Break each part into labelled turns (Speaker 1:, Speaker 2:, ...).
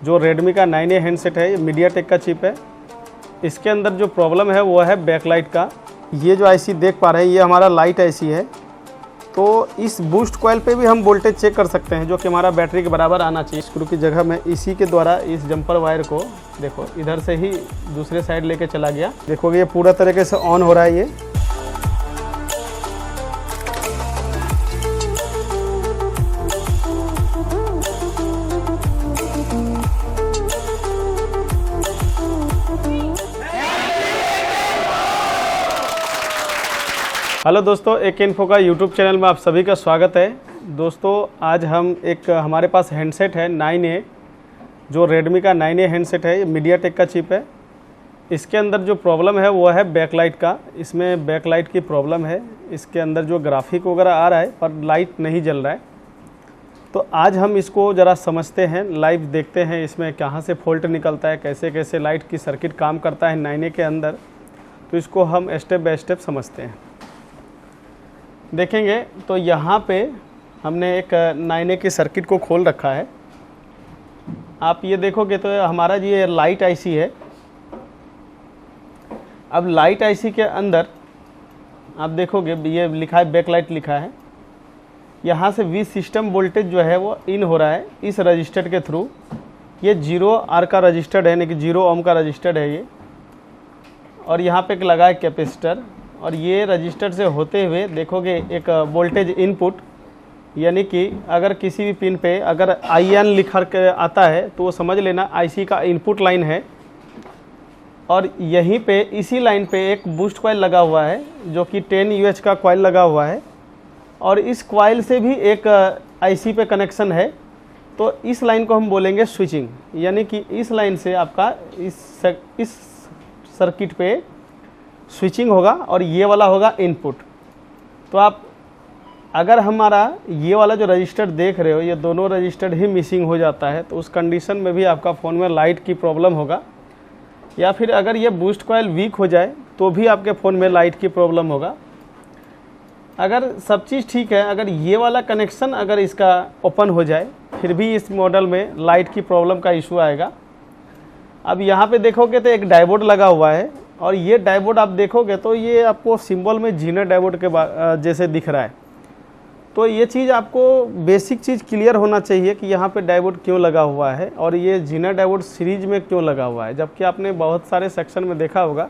Speaker 1: जो रेडमी का 9A handset है, ये मीडियाटेक का चिप है। इसके अंदर जो प्रॉब्लम है वो है बैकलाइट का। ये जो आईसी देख पा रहे हैं ये हमारा लाइट आईसी है। तो इस बूस्ट कॉइल पे भी हम वोल्टेज चेक कर सकते हैं, जो कि हमारा बैटरी के बराबर आना चाहिए। स्क्रू की जगह में इसी के द्वारा इस जंपर वायर को देखो इधर से ही दूसरे साइड लेके चला गया। देखोगे ये पूरा तरीके से ऑन हो रहा है। ये हेलो दोस्तों, एक इन्फो का यूट्यूब चैनल में आप सभी का स्वागत है। दोस्तों आज हम हमारे पास हैंडसेट है 9A, जो रेडमी का 9A हैंडसेट है, ये मीडियाटेक का चिप है। इसके अंदर जो प्रॉब्लम है वो है बैकलाइट का। इसमें बैकलाइट की प्रॉब्लम है। इसके अंदर जो ग्राफिक वगैरह आ रहा है पर लाइट नहीं जल रहा है। तो आज हम इसको ज़रा समझते हैं, लाइव देखते हैं इसमें कहाँ से फॉल्ट निकलता है, कैसे कैसे लाइट की सर्किट काम करता है 9A के अंदर। तो इसको हम स्टेप बाय स्टेप समझते हैं, देखेंगे। तो यहाँ पे हमने एक 9A की सर्किट को खोल रखा है। आप ये देखोगे तो हमारा ये लाइट आईसी है। अब लाइट आईसी के अंदर आप देखोगे ये लिखा है बैकलाइट लिखा है। यहाँ से वी सिस्टम वोल्टेज जो है वो इन हो रहा है इस रजिस्टर के थ्रू। ये 0R का रजिस्टर्ड है, यानी कि 0 ओम का रजिस्टर्ड है ये। और यहाँ पे एक लगा है कैपेसिटर, और ये रजिस्टर से होते हुए देखोगे एक वोल्टेज इनपुट, यानी कि अगर किसी भी पिन पे अगर IN लिखा के आता है तो वो समझ लेना आईसी का इनपुट लाइन है। और यहीं पे इसी लाइन पे एक बूस्ट कॉइल लगा हुआ है, जो कि 10 UH का कॉइल लगा हुआ है। और इस कॉइल से भी एक आईसी पे कनेक्शन है। तो इस लाइन को हम बोलेंगे स्विचिंग, यानी कि इस लाइन से आपका इस सर्किट पे स्विचिंग होगा और ये वाला होगा इनपुट। तो आप अगर हमारा ये वाला जो रजिस्टर देख रहे हो, ये दोनों रजिस्टर ही मिसिंग हो जाता है, तो उस कंडीशन में भी आपका फ़ोन में लाइट की प्रॉब्लम होगा। या फिर अगर ये बूस्ट कॉइल वीक हो जाए तो भी आपके फ़ोन में लाइट की प्रॉब्लम होगा। अगर सब चीज़ ठीक है, अगर ये वाला कनेक्शन अगर इसका ओपन हो जाए, फिर भी इस मॉडल में लाइट की प्रॉब्लम का इशू आएगा। अब यहाँ पे देखोगे तो एक डायोड लगा हुआ है, और ये डायोड आप देखोगे तो ये आपको सिंबल में जीनर डायोड के जैसे दिख रहा है। तो ये चीज़ आपको बेसिक चीज़ क्लियर होना चाहिए कि यहाँ पे डायोड क्यों लगा हुआ है और ये जीनर डायोड सीरीज में क्यों लगा हुआ है। जबकि आपने बहुत सारे सेक्शन में देखा होगा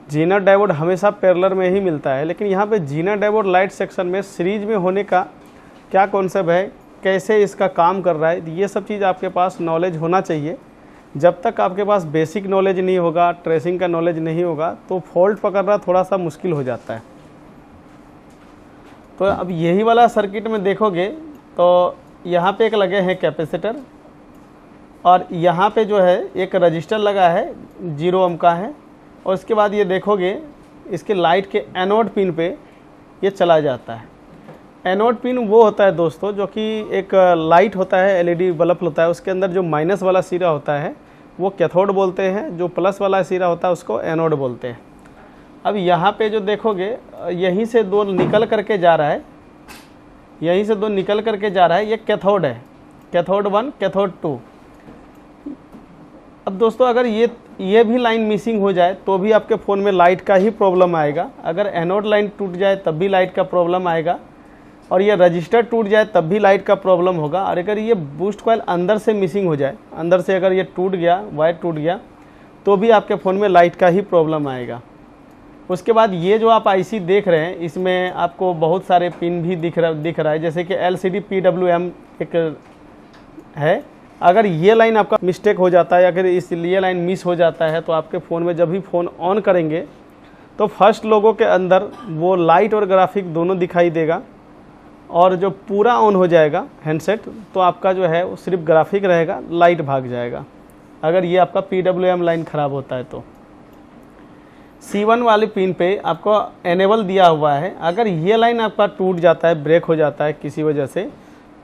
Speaker 1: जीनर डायोड हमेशा पैरेलल में ही मिलता है, लेकिन यहाँ पे जीनर डायोड लाइट सेक्शन में सीरीज में होने का क्या कॉन्सेप्ट है, कैसे इसका काम कर रहा है, ये सब चीज़ आपके पास नॉलेज होना चाहिए। जब तक आपके पास बेसिक नॉलेज नहीं होगा, ट्रेसिंग का नॉलेज नहीं होगा, तो फॉल्ट पकड़ना थोड़ा सा मुश्किल हो जाता है। तो अब यही वाला सर्किट में देखोगे तो यहाँ पे एक लगे हैं कैपेसिटर, और यहाँ पे जो है एक रजिस्टर लगा है 0 ओम का है। और इसके बाद ये देखोगे इसके लाइट के एनोड पिन पे ये चला जाता है। एनोड पिन वो होता है दोस्तों, जो कि एक लाइट होता है, LED बल्ब होता है, उसके अंदर जो माइनस वाला सिरा होता है वो कैथोड बोलते हैं, जो प्लस वाला सिरा होता है उसको एनोड बोलते हैं। अब यहाँ पे जो देखोगे यहीं से दो निकल करके जा रहा है, यहीं से दो निकल करके जा रहा है, ये कैथोड है, कैथोड 1 कैथोड 2। अब दोस्तों अगर ये भी लाइन मिसिंग हो जाए तो भी आपके फ़ोन में लाइट का ही प्रॉब्लम आएगा। अगर एनोड लाइन टूट जाए तब भी लाइट का प्रॉब्लम आएगा, और ये रजिस्टर टूट जाए तब भी लाइट का प्रॉब्लम होगा। और अगर ये बूस्ट कॉइल अंदर से मिसिंग हो जाए, अंदर से अगर ये टूट गया, वायर टूट गया, तो भी आपके फ़ोन में लाइट का ही प्रॉब्लम आएगा। उसके बाद ये जो आप आईसी देख रहे हैं, इसमें आपको बहुत सारे पिन भी दिख रहा है, जैसे कि LCD PWM एक है। अगर ये लाइन आपका मिस्टेक हो जाता है, अगर ये लाइन मिस हो जाता है, तो आपके फ़ोन में जब भी फ़ोन ऑन करेंगे तो फर्स्ट लोगों के अंदर वो लाइट और ग्राफिक दोनों दिखाई देगा, और जो पूरा ऑन हो जाएगा हैंडसेट तो आपका जो है वो सिर्फ ग्राफिक रहेगा, लाइट भाग जाएगा। अगर ये आपका PWM लाइन ख़राब होता है तो C1 वाले पिन पे आपको एनेबल दिया हुआ है। अगर ये लाइन आपका टूट जाता है, ब्रेक हो जाता है किसी वजह से,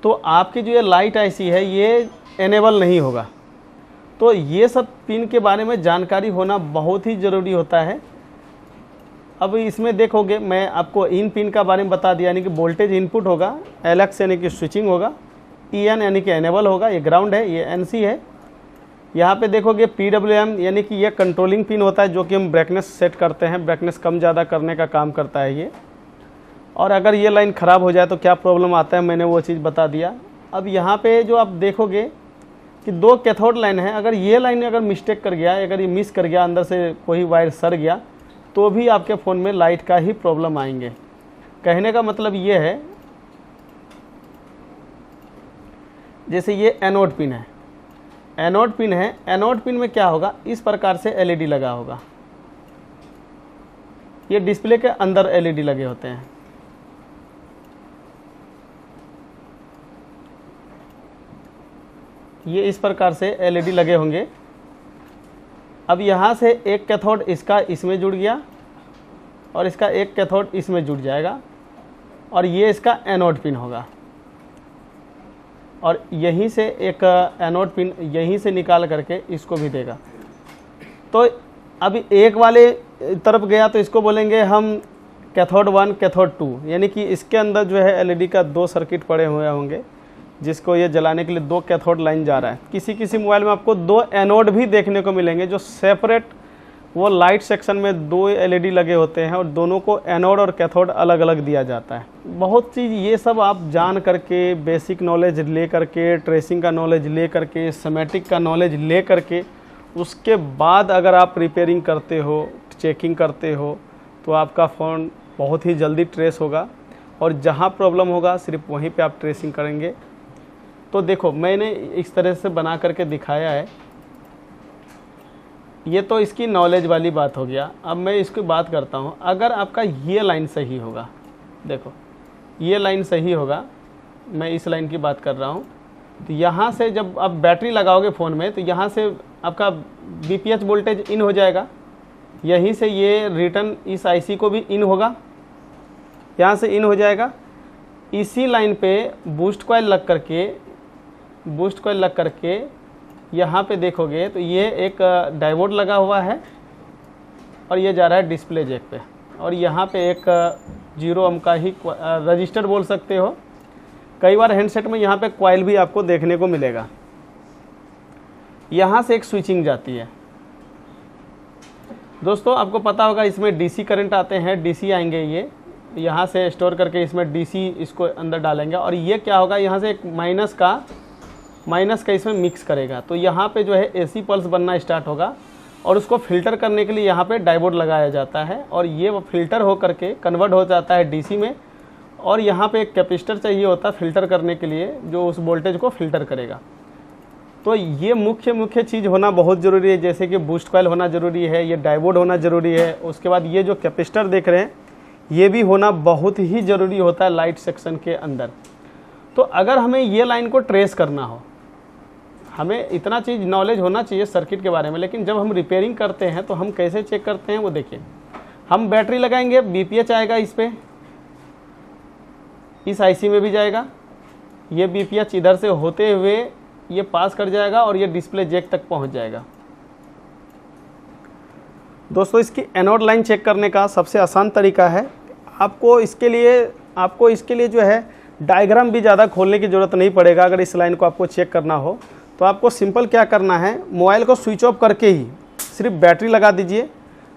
Speaker 1: तो आपकी जो ये लाइट आईसी है ये एनेबल नहीं होगा। तो ये सब पिन के बारे में जानकारी होना बहुत ही ज़रूरी होता है। अब इसमें देखोगे मैं आपको इन पिन का बारे में बता दिया, यानी कि वोल्टेज इनपुट होगा, LX यानी कि स्विचिंग होगा, EN यानी कि एनेबल होगा, ये ग्राउंड है, ये NC है, यहाँ पे देखोगे PWM यानी कि ये कंट्रोलिंग पिन होता है जो कि हम ब्राइटनेस सेट करते हैं, ब्राइटनेस कम ज़्यादा करने का काम करता है ये। और अगर ये लाइन ख़राब हो जाए तो क्या प्रॉब्लम आता है, मैंने वो चीज़ बता दिया। अब यहाँ पे जो आप देखोगे कि 2 कैथोड लाइन है, अगर ये लाइन अगर मिस्टेक कर गया, अगर ये मिस कर गया, अंदर से कोई वायर सर गया, तो भी आपके फ़ोन में लाइट का ही प्रॉब्लम आएंगे। कहने का मतलब ये है, जैसे ये एनोड पिन है, एनोड पिन है, एनोड पिन में क्या होगा, इस प्रकार से LED लगा होगा। ये डिस्प्ले के अंदर LED लगे होते हैं। ये इस प्रकार से LED लगे होंगे। अब यहाँ से एक कैथोड इसका इसमें जुड़ गया और इसका एक कैथोड इसमें जुड़ जाएगा और ये इसका एनोड पिन होगा। और यहीं से एक एनोड पिन यहीं से निकाल करके इसको भी देगा। तो अभी एक वाले तरफ गया तो इसको बोलेंगे हम कैथोड 1 कैथोड 2, यानी कि इसके अंदर जो है LED का 2 सर्किट पड़े हुए होंगे जिसको ये जलाने के लिए 2 कैथोड लाइन जा रहा है। किसी किसी मोबाइल में आपको 2 एनोड भी देखने को मिलेंगे जो सेपरेट, वो लाइट सेक्शन में 2 LED लगे होते हैं और दोनों को एनोड और कैथोड अलग अलग दिया जाता है। बहुत चीज़ ये सब आप जान करके, बेसिक नॉलेज ले करके, ट्रेसिंग का नॉलेज ले करके, सेमेटिक का नॉलेज ले करके, उसके बाद अगर आप रिपेयरिंग करते हो, चेकिंग करते हो, तो आपका फ़ोन बहुत ही जल्दी ट्रेस होगा और जहाँ प्रॉब्लम होगा सिर्फ वहीं पे आप ट्रेसिंग करेंगे। तो देखो मैंने इस तरह से बना करके दिखाया है। ये तो इसकी नॉलेज वाली बात हो गया। अब मैं इसकी बात करता हूँ, अगर आपका ये लाइन सही होगा, देखो ये लाइन सही होगा, मैं इस लाइन की बात कर रहा हूँ, तो यहाँ से जब आप बैटरी लगाओगे फ़ोन में तो यहाँ से आपका BPH वोल्टेज इन हो जाएगा, यहीं से ये रिटर्न इस IC को भी इन होगा, यहाँ से इन हो जाएगा। इसी लाइन पे बूस्ट कॉइल लग करके यहाँ पे देखोगे तो ये एक डायोड लगा हुआ है और ये जा रहा है डिस्प्ले जैक पे, और यहाँ पे एक 0 ओम का ही रजिस्टर बोल सकते हो। कई बार हैंडसेट में यहाँ पे कॉइल भी आपको देखने को मिलेगा। यहाँ से एक स्विचिंग जाती है। दोस्तों आपको पता होगा इसमें DC करंट आते हैं, DC आएंगे, ये यहाँ से स्टोर करके इसमें DC इसको अंदर डालेंगे और ये क्या होगा, यहाँ से एक माइनस का इसमें मिक्स करेगा। तो यहाँ पे जो है AC पल्स बनना स्टार्ट होगा और उसको फिल्टर करने के लिए यहाँ पे डायोड लगाया जाता है और ये वो फिल्टर हो करके कन्वर्ट हो जाता है DC में। और यहाँ पे एक कैपेसिटर चाहिए होता है फिल्टर करने के लिए जो उस वोल्टेज को फिल्टर करेगा। तो ये मुख्य चीज़ होना बहुत ज़रूरी है, जैसे कि बूस्ट कॉइल होना ज़रूरी है, ये डायोड होना ज़रूरी है। उसके बाद ये जो कैपेसिटर देख रहे हैं ये भी होना बहुत ही ज़रूरी होता है लाइट सेक्शन के अंदर। तो अगर हमें ये लाइन को ट्रेस करना हो, हमें इतना चीज़ नॉलेज होना चाहिए सर्किट के बारे में। लेकिन जब हम रिपेयरिंग करते हैं तो हम कैसे चेक करते हैं वो देखिए। हम बैटरी लगाएंगे, BPH आएगा इस पे, इस IC में भी जाएगा, ये BPH इधर से होते हुए ये पास कर जाएगा और ये डिस्प्ले जैक तक पहुंच जाएगा। दोस्तों इसकी एनोड लाइन चेक करने का सबसे आसान तरीका है, आपको इसके लिए जो है डायग्राम भी ज़्यादा खोलने की ज़रूरत नहीं पड़ेगा। अगर इस लाइन को आपको चेक करना हो तो आपको सिंपल क्या करना है, मोबाइल को स्विच ऑफ करके ही सिर्फ बैटरी लगा दीजिए।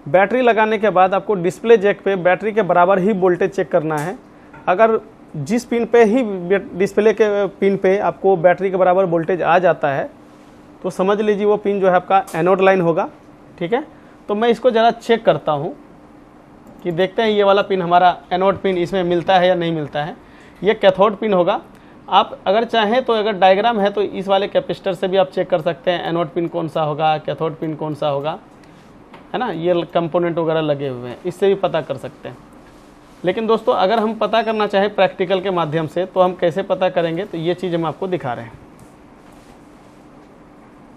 Speaker 1: बैटरी लगाने के बाद आपको डिस्प्ले जैक पे बैटरी के बराबर ही वोल्टेज चेक करना है। अगर जिस पिन पे ही डिस्प्ले के पिन पे आपको बैटरी के बराबर वोल्टेज आ जाता है तो समझ लीजिए वो पिन जो है आपका एनोड लाइन होगा। ठीक है, तो मैं इसको ज़रा चेक करता हूँ कि देखते हैं ये वाला पिन हमारा एनोड पिन इसमें मिलता है या नहीं मिलता है। ये कैथोड पिन होगा। आप अगर चाहें तो अगर डायग्राम है तो इस वाले कैपेसिटर से भी आप चेक कर सकते हैं एनोड पिन कौन सा होगा, कैथोड पिन कौन सा होगा, है ना। ये कंपोनेंट वगैरह लगे हुए हैं, इससे भी पता कर सकते हैं। लेकिन दोस्तों अगर हम पता करना चाहें प्रैक्टिकल के माध्यम से तो हम कैसे पता करेंगे, तो ये चीज़ हम आपको दिखा रहे हैं।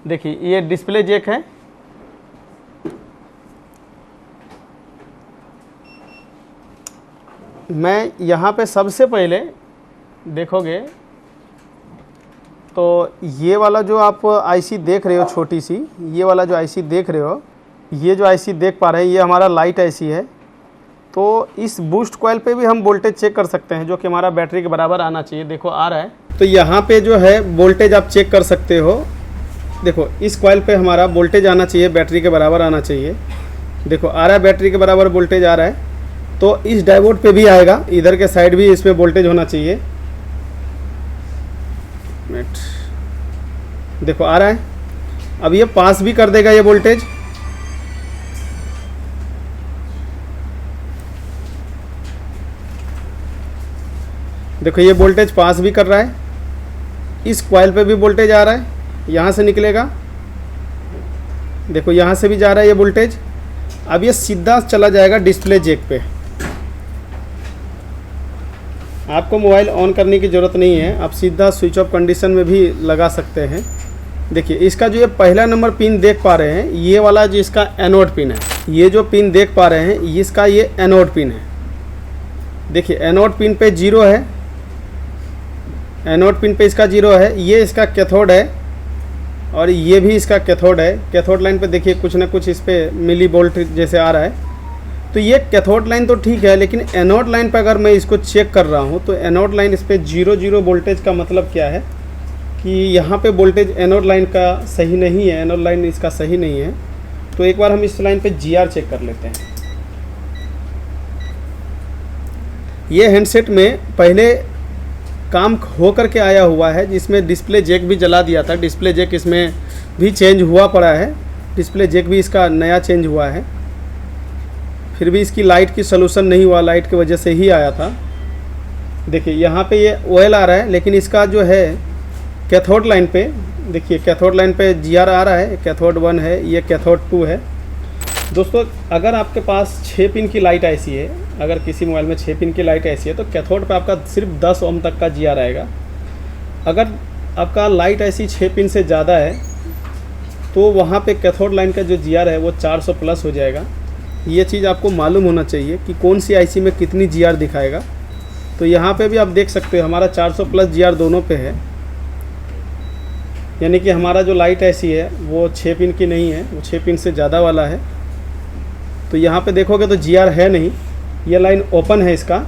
Speaker 1: देखिए ये डिस्प्ले जैक है, मैं यहाँ पे सबसे पहले देखोगे तो ये वाला जो आप IC देख रहे हो छोटी सी, ये वाला जो IC देख रहे हो, ये जो IC देख पा रहे हैं ये हमारा लाइट IC है। तो इस बूस्ट कॉइल पे भी हम वोल्टेज चेक कर सकते हैं जो कि हमारा बैटरी के बराबर आना चाहिए। देखो आ रहा है, तो यहाँ पे जो है वोल्टेज आप चेक कर सकते हो। देखो इस कॉइल पे हमारा वोल्टेज आना चाहिए, बैटरी के बराबर आना चाहिए। देखो आ रहा है, बैटरी के बराबर वोल्टेज आ रहा है, तो इस डायोड पे भी आएगा, इधर के साइड भी इसमें वोल्टेज होना चाहिए। देखो आ रहा है, अब ये पास भी कर देगा ये वोल्टेज। देखो ये वोल्टेज पास भी कर रहा है, इस कॉइल पे भी वोल्टेज आ रहा है, यहाँ से निकलेगा। देखो यहाँ से भी जा रहा है ये वोल्टेज। अब ये सीधा चला जाएगा डिस्प्ले जैक पे। आपको मोबाइल ऑन करने की ज़रूरत नहीं है, आप सीधा स्विच ऑफ कंडीशन में भी लगा सकते हैं। देखिए इसका जो ये पहला नंबर पिन देख पा रहे हैं, ये वाला जो इसका एनोड पिन है, ये जो पिन देख पा रहे हैं इसका ये एनोड पिन है। देखिए एनोड पिन पे 0 है, एनोड पिन पे इसका 0 है, ये इसका कैथोड है और ये भी इसका कैथोड है। कैथोड लाइन पे देखिए कुछ ना कुछ इस पर मिली वोल्ट जैसे आ रहा है, तो ये कैथोड लाइन तो ठीक है, लेकिन एनोड लाइन पर अगर मैं इसको चेक कर रहा हूँ तो एनोड लाइन इस पर 0 वोल्टेज का मतलब क्या है कि यहाँ पे वोल्टेज एनोड लाइन का सही नहीं है, एनोड लाइन इसका सही नहीं है। तो एक बार हम इस लाइन पे GR चेक कर लेते हैं। ये हैंडसेट में पहले काम हो करके आया हुआ है, जिसमें डिस्प्ले जैक भी जला दिया था, डिस्प्ले जैक इसमें भी चेंज हुआ पड़ा है, डिस्प्ले जैक भी इसका नया चेंज हुआ है। फिर भी इसकी लाइट की सोल्यूशन नहीं हुआ, लाइट की वजह से ही आया था। देखिए यहाँ पे ये ऑयल आ रहा है, लेकिन इसका जो है कैथोड लाइन पे, देखिए कैथोड लाइन पे GR आ रहा है, कैथोड 1 है, ये कैथोड 2 है। दोस्तों अगर आपके पास 6 पिन की लाइट ऐसी है, अगर किसी मोबाइल में 6 पिन की लाइट ऐसी है तो कैथोड पे आपका सिर्फ 10 ओम तक का GR आएगा। अगर आपका लाइट ऐसी 6 पिन से ज़्यादा है तो वहाँ पे कैथोड लाइन का जो GR है वो 400 प्लस हो जाएगा। ये चीज़ आपको मालूम होना चाहिए कि कौन सी IC में कितनी GR दिखाएगा। तो यहाँ पे भी आप देख सकते हो हमारा 400 प्लस GR दोनों पे है, यानी कि हमारा जो लाइट ऐसी है वो 6 पिन की नहीं है, वो 6 पिन से ज़्यादा वाला है। तो यहाँ पे देखोगे तो GR है नहीं, ये लाइन ओपन है इसका,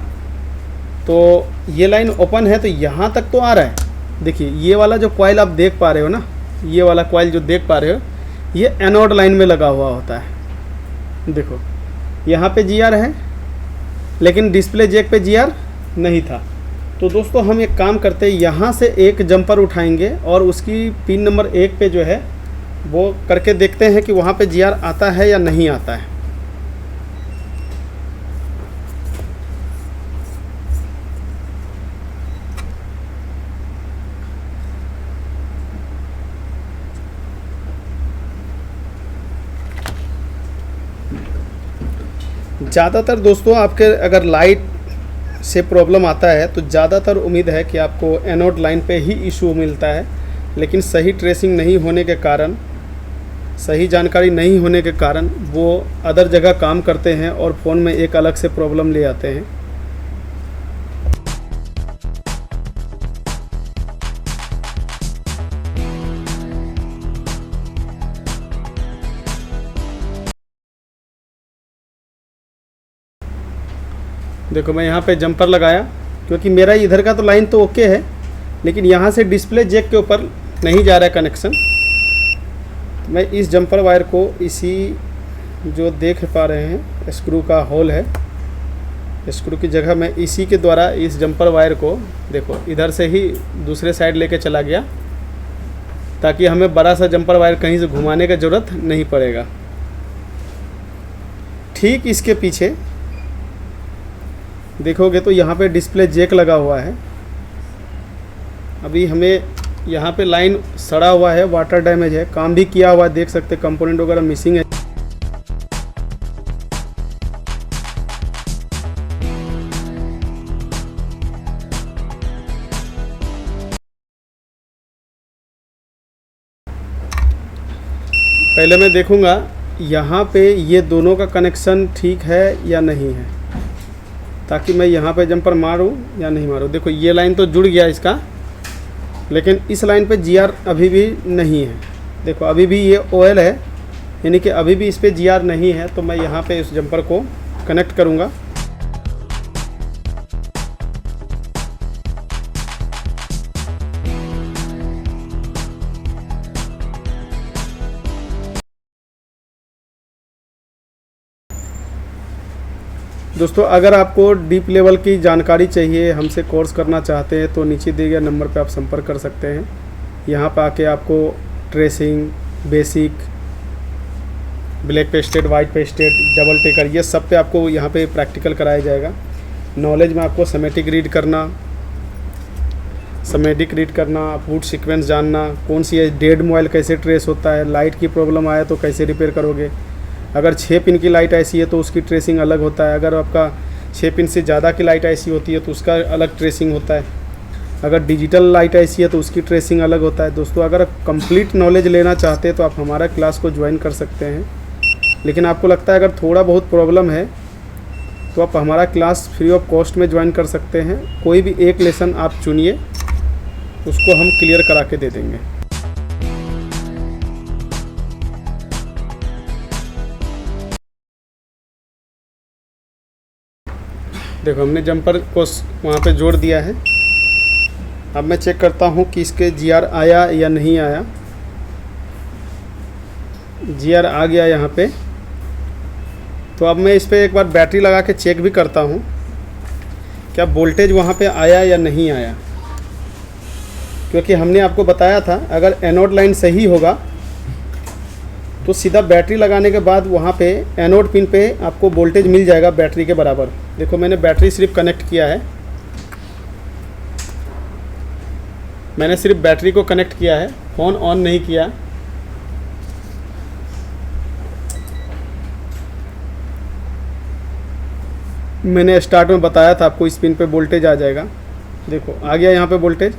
Speaker 1: तो ये लाइन ओपन है तो यहाँ तक तो आ रहा है। देखिए ये वाला जो कॉइल आप देख पा रहे हो ना, ये वाला कॉइल जो देख पा रहे हो ये एनोड लाइन में लगा हुआ होता है। देखो यहाँ पे GR है, लेकिन डिस्प्ले जैक पे GR नहीं था। तो दोस्तों हम एक काम करते हैं, यहाँ से एक जंपर उठाएंगे और उसकी पिन नंबर 1 पे जो है वो करके देखते हैं कि वहाँ पे GR आता है या नहीं आता है। ज़्यादातर दोस्तों आपके अगर लाइट से प्रॉब्लम आता है तो ज़्यादातर उम्मीद है कि आपको एनोड लाइन पे ही इशू मिलता है, लेकिन सही ट्रेसिंग नहीं होने के कारण, सही जानकारी नहीं होने के कारण वो अदर जगह काम करते हैं और फ़ोन में एक अलग से प्रॉब्लम ले आते हैं। देखो मैं यहाँ पे जंपर लगाया, क्योंकि मेरा इधर का तो लाइन तो ओके है, लेकिन यहाँ से डिस्प्ले जैक के ऊपर नहीं जा रहा है कनेक्शन। तो मैं इस जंपर वायर को इसी जो देख पा रहे हैं स्क्रू का होल है, स्क्रू की जगह मैं इसी के द्वारा इस जंपर वायर को देखो इधर से ही दूसरे साइड लेके चला गया, ताकि हमें बड़ा सा जंपर वायर कहीं से घुमाने का ज़रूरत नहीं पड़ेगा। ठीक इसके पीछे देखोगे तो यहाँ पे डिस्प्ले जैक लगा हुआ है। अभी हमें यहाँ पे लाइन सड़ा हुआ है, वाटर डैमेज है, काम भी किया हुआ है, देख सकते कंपोनेंट वगैरह मिसिंग है। पहले मैं देखूँगा यहाँ पे ये दोनों का कनेक्शन ठीक है या नहीं है, ताकि मैं यहाँ पे जंपर मारूं या नहीं मारूं। देखो ये लाइन तो जुड़ गया इसका, लेकिन इस लाइन पे GR अभी भी नहीं है। देखो अभी भी ये ऑयल है, यानी कि अभी भी इस पे GR नहीं है। तो मैं यहाँ पे इस जंपर को कनेक्ट करूँगा। दोस्तों अगर आपको डीप लेवल की जानकारी चाहिए, हमसे कोर्स करना चाहते हैं तो नीचे दिए गए नंबर पे आप संपर्क कर सकते हैं। यहाँ पर आके आपको tracing, basic, black pasted, white pasted, double taker, ये सब पे आपको यहाँ पे प्रैक्टिकल कराया जाएगा। नॉलेज में आपको सेमेटिक रीड करना, वुड सीक्वेंस जानना, कौन सी है डेड मोबाइल कैसे ट्रेस होता है, लाइट की प्रॉब्लम आया तो कैसे रिपेयर करोगे। अगर 6 पिन की लाइट ऐसी है तो उसकी ट्रेसिंग अलग होता है। अगर आपका 6 पिन से ज़्यादा की लाइट ऐसी होती है तो उसका अलग ट्रेसिंग होता है। अगर डिजिटल लाइट ऐसी है तो उसकी ट्रेसिंग अलग होता है। दोस्तों अगर आप कंप्लीट नॉलेज लेना चाहते हैं तो आप हमारा क्लास को ज्वाइन कर सकते हैं। लेकिन आपको लगता है अगर थोड़ा बहुत प्रॉब्लम है तो आप हमारा क्लास फ्री ऑफ कॉस्ट में ज्वाइन कर सकते हैं। कोई भी एक लेसन आप चुनिए, उसको हम क्लियर करा के दे देंगे। देखो हमने जंपर को वहाँ पे जोड़ दिया है। अब मैं चेक करता हूँ कि इसके GR आया या नहीं आया। GR आ गया यहाँ पे। तो अब मैं इस पर एक बार बैटरी लगा के चेक भी करता हूँ क्या वोल्टेज वहाँ पे आया या नहीं आया, क्योंकि हमने आपको बताया था अगर एनोड लाइन सही होगा तो सीधा बैटरी लगाने के बाद वहाँ पे एनोड पिन पे आपको वोल्टेज मिल जाएगा बैटरी के बराबर। देखो मैंने बैटरी सिर्फ कनेक्ट किया है, मैंने सिर्फ बैटरी को कनेक्ट किया है, फ़ोन ऑन नहीं किया। मैंने स्टार्ट में बताया था आपको इस पिन पे वोल्टेज आ जाएगा। देखो आ गया यहाँ पे वोल्टेज,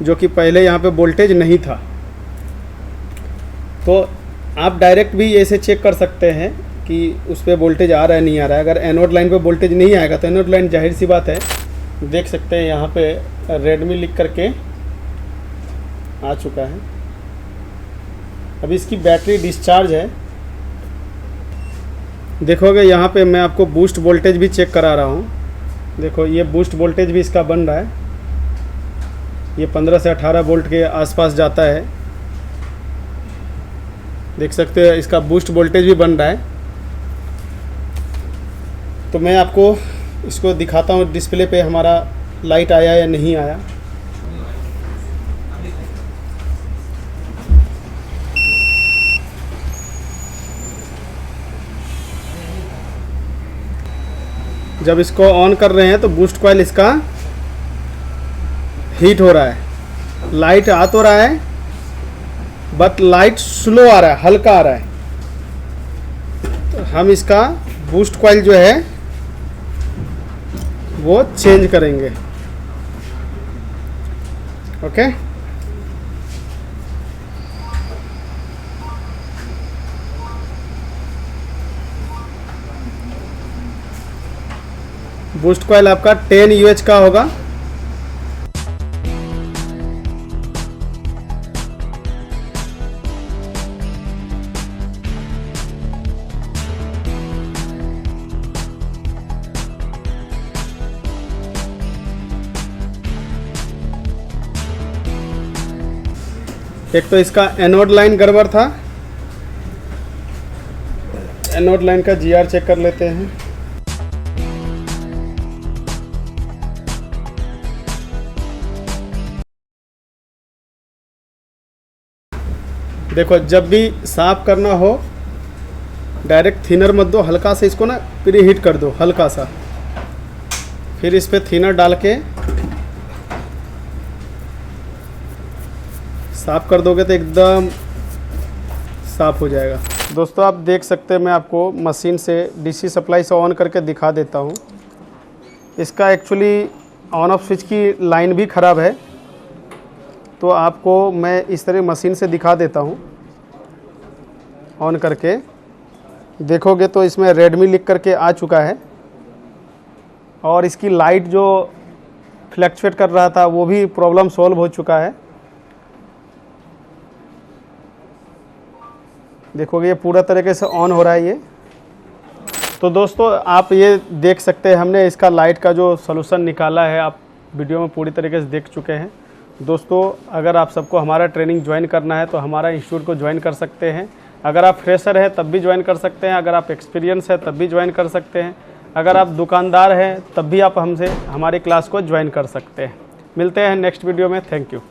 Speaker 1: जो कि पहले यहाँ पे वोल्टेज नहीं था। तो आप डायरेक्ट भी ऐसे चेक कर सकते हैं कि उस पर वोल्टेज आ रहा है नहीं आ रहा है। अगर एनोड लाइन पे वोल्टेज नहीं आएगा तो एनोड लाइन जाहिर सी बात है, देख सकते हैं यहाँ पे रेडमी लिख करके आ चुका है। अभी इसकी बैटरी डिस्चार्ज है। देखोगे यहाँ पे मैं आपको बूस्ट वोल्टेज भी चेक करा रहा हूँ। देखो ये बूस्ट वोल्टेज भी इसका बन रहा है, ये 15 से 18 वोल्ट के आसपास जाता है। देख सकते हैं इसका बूस्ट वोल्टेज भी बन रहा है। तो मैं आपको इसको दिखाता हूँ डिस्प्ले पे हमारा लाइट आया या नहीं आया। जब इसको ऑन कर रहे हैं तो बूस्ट कॉइल इसका हीट हो रहा है, लाइट आ तो रहा है बट लाइट स्लो आ रहा है, हल्का आ रहा है। तो हम इसका बूस्ट कॉइल जो है वो चेंज करेंगे। ओके, बूस्ट कॉइल आपका 10 UH का होगा। एक तो इसका एनोड लाइन गड़बड़ था, एनोड लाइन का GR चेक कर लेते हैं। देखो जब भी साफ करना हो डायरेक्ट थिनर मत दो, हल्का सा इसको ना प्री हीट कर दो हल्का सा, फिर इस पे थिनर डाल के साफ कर दोगे तो एकदम साफ हो जाएगा। दोस्तों आप देख सकते हैं, मैं आपको मशीन से DC सप्लाई से ऑन करके दिखा देता हूँ। इसका एक्चुअली ऑन ऑफ स्विच की लाइन भी ख़राब है, तो आपको मैं इस तरह मशीन से दिखा देता हूँ। ऑन करके देखोगे तो इसमें रेडमी लिख करके आ चुका है, और इसकी लाइट जो फ्लैक्चुएट कर रहा था वो भी प्रॉब्लम सॉल्व हो चुका है। देखोगे ये पूरा तरीके से ऑन हो रहा है ये। तो दोस्तों आप ये देख सकते हैं, हमने इसका लाइट का जो सलूशन निकाला है आप वीडियो में पूरी तरीके से देख चुके हैं। दोस्तों अगर आप सबको हमारा ट्रेनिंग ज्वाइन करना है तो हमारा इंस्टीट्यूट को ज्वाइन कर सकते हैं। अगर आप फ्रेशर है तब भी ज्वाइन कर सकते हैं, अगर आप एक्सपीरियंस है तब भी ज्वाइन कर सकते हैं। अगर आप दुकानदार हैं तब भी आप हमसे हमारी क्लास को ज्वाइन कर सकते हैं। मिलते हैं नेक्स्ट वीडियो में। Thank you.